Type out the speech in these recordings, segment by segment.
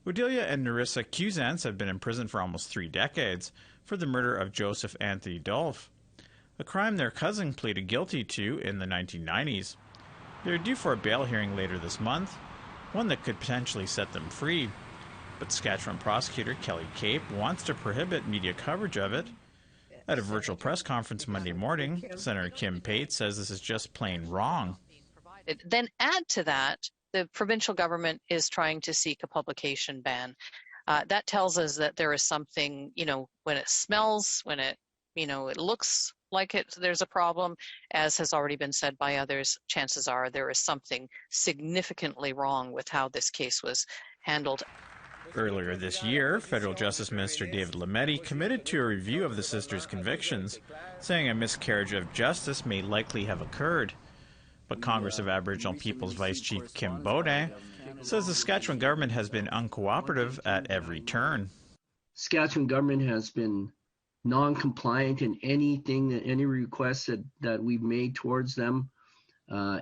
Odelia and Narissa Quewezance have been in prison for almost 3 decades for the murder of Joseph Anthony Dolph, a crime their cousin pleaded guilty to in the 1990s. They are due for a bail hearing later this month, one that could potentially set them free. But Saskatchewan prosecutor Kelly Cape wants to prohibit media coverage of it. At a virtual press conference Monday morning, Senator Kim Pate says this is just plain wrong. Then add to that, the provincial government is trying to seek a publication ban. That tells us that there is something, when it smells, when it, it looks like there's a problem, as has already been said by others, chances are there is something significantly wrong with how this case was handled. Earlier this year, Federal Justice Minister David Lametti committed to a review of the sisters' convictions, saying a miscarriage of justice may likely have occurred. But Congress of Aboriginal Peoples Vice Chief Kim Baudin says the Saskatchewan government has been uncooperative at every turn. Saskatchewan government has been non-compliant in any requests that we've made towards them,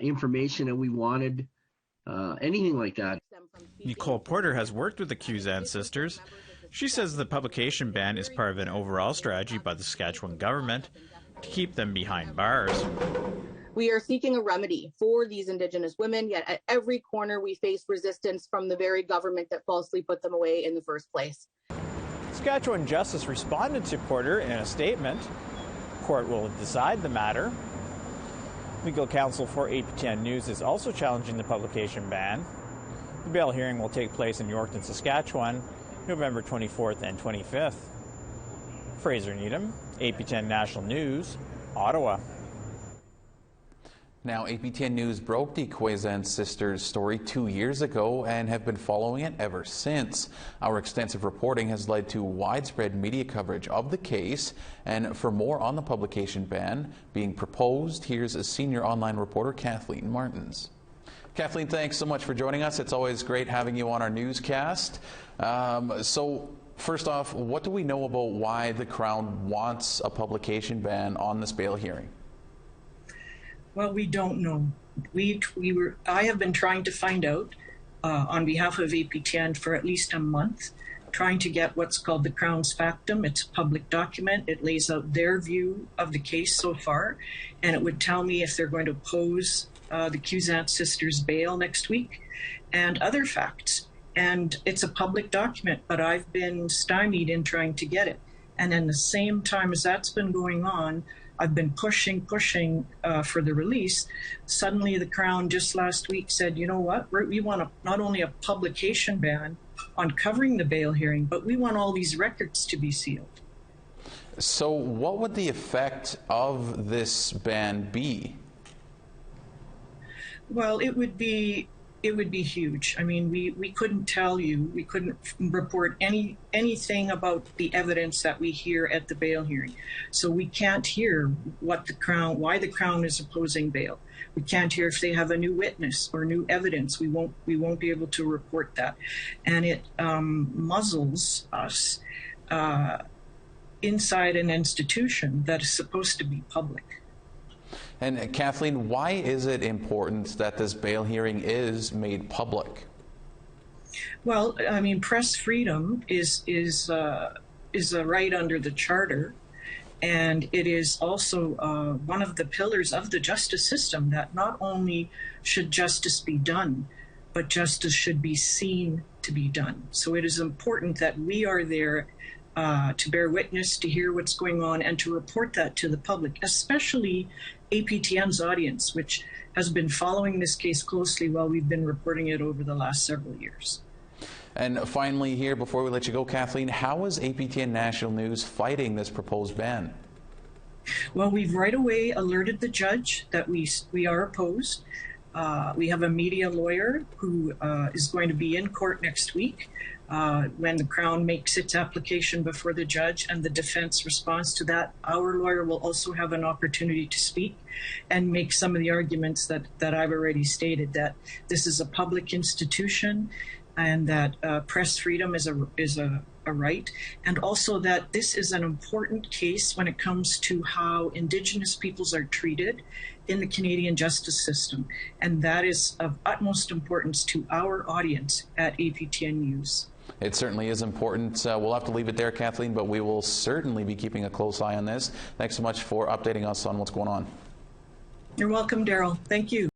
information that we wanted, anything like that. Nicole Porter has worked with the Quewezance sisters. She says the publication ban is part of an overall strategy by the Saskatchewan government to keep them behind bars. We are seeking a remedy for these Indigenous women, yet at every corner we face resistance from the very government that falsely put them away in the first place. Saskatchewan Justice responded to Porter in a statement. Court will decide the matter. Legal counsel for APTN News is also challenging the publication ban. The bail hearing will take place in Yorkton, Saskatchewan, November 24th and 25th. Fraser Needham, APTN National News, Ottawa. Now, APTN News broke the Quewezance sisters' story 2 years ago and have been following it ever since. Our extensive reporting has led to widespread media coverage of the case. And for more on the publication ban being proposed, here's a senior online reporter, Kathleen Martins. Kathleen, thanks so much for joining us. It's always great having you on our newscast. So first off, what do we know about why the Crown wants a publication ban on this bail hearing? Well, we don't know. I have been trying to find out on behalf of APTN for at least a month, trying to get what's called the Crown's factum. It's a public document. It lays out their view of the case so far, and it would tell me if they're going to oppose the Quewezance sisters' bail next week and other facts. And it's a public document, but I've been stymied in trying to get it. And in the same time as that's been going on, I've been pushing for the release. Suddenly the Crown just last week said, you know what, we want not only a publication ban on covering the bail hearing, but we want all these records to be sealed. So what would the effect of this ban be? Well, it would be huge. I mean, we couldn't tell you, we couldn't report anything about the evidence that we hear at the bail hearing. So we can't hear why the Crown is opposing bail. We can't hear if they have a new witness or new evidence. We won't be able to report that. And it muzzles us inside an institution that is supposed to be public. And Kathleen, why is it important that this bail hearing is made public? Well, I mean, press freedom is a right under the Charter, and it is also one of the pillars of the justice system, that not only should justice be done, but justice should be seen to be done. So it is important that we are there to bear witness, to hear what's going on, and to report that to the public, especially APTN's audience, which has been following this case closely while we've been reporting it over the last several years. And finally here, before we let you go, Kathleen, how is APTN National News fighting this proposed ban? Well, we've right away alerted the judge that we are opposed. We have a media lawyer who is going to be in court next week when the Crown makes its application before the judge, and the defense responds to that. Our lawyer will also have an opportunity to speak and make some of the arguments that I've already stated, that this is a public institution and that press freedom is a right, and also that this is an important case when it comes to how Indigenous peoples are treated in the Canadian justice system, and that is of utmost importance to our audience at APTN News. It certainly is important. We'll have to leave it there, Kathleen, but we will certainly be keeping a close eye on this. Thanks so much for updating us on what's going on. You're welcome, Daryl. Thank you.